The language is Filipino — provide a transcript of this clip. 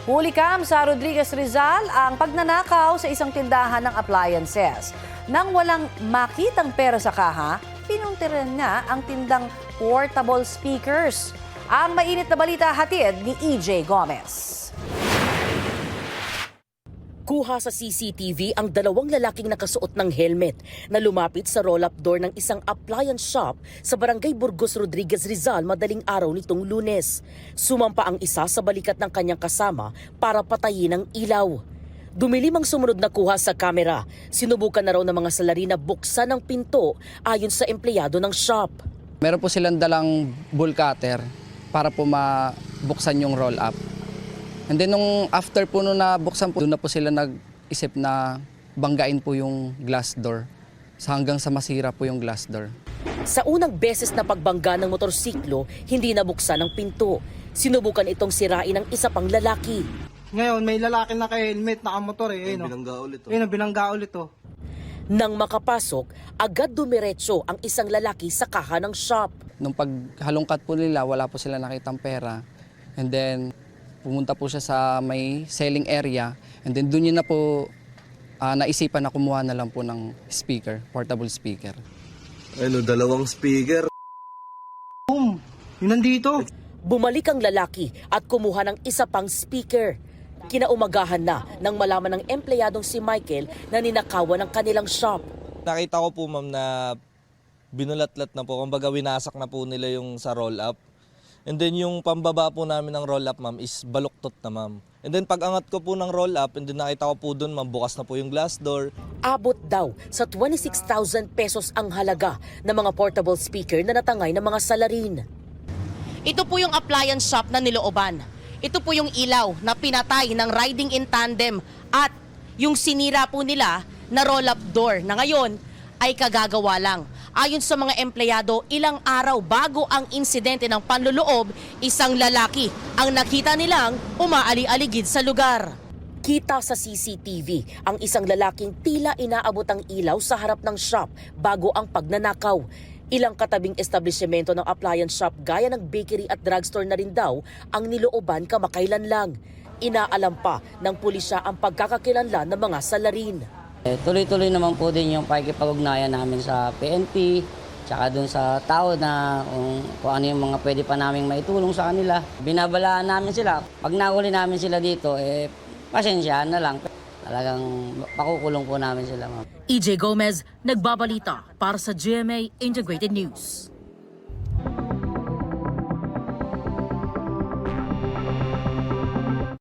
Hulikam sa Rodriguez Rizal ang pagnanakaw sa isang tindahan ng appliances. Nang walang makitang pera sa kaha, pinuntiran niya ang tindang portable speakers. Ang mainit na balita hatid ni EJ Gomez. Kuha sa CCTV ang dalawang lalaking nakasuot ng helmet na lumapit sa roll-up door ng isang appliance shop sa Barangay Burgos Rodriguez Rizal madaling araw nitong Lunes. Sumampa ang isa sa balikat ng kanyang kasama para patayin ang ilaw. Dumilim ang sumunod na kuha sa kamera. Sinubukan na raw ng mga salari na buksan ang pinto ayon sa empleyado ng shop. Meron po silang dalang bull cutter para po mabuksan yung roll-up. And then nung after po nung nabuksan po, doon na po sila nag-isip na banggain po yung glass door hanggang sa masira po yung glass door. Sa unang beses na pagbangga ng motorsiklo, hindi nabuksan ang pinto. Sinubukan itong sirain ng isa pang lalaki. Ngayon, may lalaki naka-helmet, naka-motor eh. Binangga ulit. Ayun, binangga ulit oh. Nang makapasok, agad dumiretso ang isang lalaki sa kaha ng shop. Nung paghalongkat po nila, wala po sila nakitang pera. And then pumunta po siya sa may selling area. And then doon niya na po naisipan na kumuha na lang po ng speaker, portable speaker. Ano, dalawang speaker. Boom! Yun nandito. Bumalik ang lalaki at kumuha ng isa pang speaker. Kinaumagahan na nang malaman ng empleyadong si Michael na ninakawan ng kanilang shop. Nakita ko po ma'am na binulatlat na po, kumbaga winasak na po nila yung sa roll-up. And then yung pambaba po namin ng roll-up ma'am is baluktot na ma'am. And then pag angat ko po ng roll-up, and then nakita ko po doon ma'am, bukas na po yung glass door. Abot daw sa 26,000 pesos ang halaga ng mga portable speaker na natangay ng mga salarin. Ito po yung appliance shop na nilooban. Ito po yung ilaw na pinatay ng riding in tandem at yung sinira po nila na roll-up door na ngayon ay kagagawa lang. Ayon sa mga empleyado, ilang araw bago ang insidente ng panloloob, isang lalaki ang nakita nilang umaali-aligid sa lugar. Kita sa CCTV ang isang lalaking tila inaabot ang ilaw sa harap ng shop bago ang pagnanakaw. Ilang katabing establishmento ng appliance shop gaya ng bakery at drugstore na rin daw ang nilooban kamakailan lang. Inaalam pa ng pulisya ang pagkakakilanlan ng mga salarin. Tuloy-tuloy naman po din yung pakikipag-ugnayan namin sa PNP, tsaka dun sa tao na kung ano yung mga pwede pa namin maitulong sa kanila. Binabalaan namin sila. Pag nahuli namin sila dito, pasensya na lang. Talagang pakukulong po namin sila. EJ Gomez, nagbabalita para sa GMA Integrated News.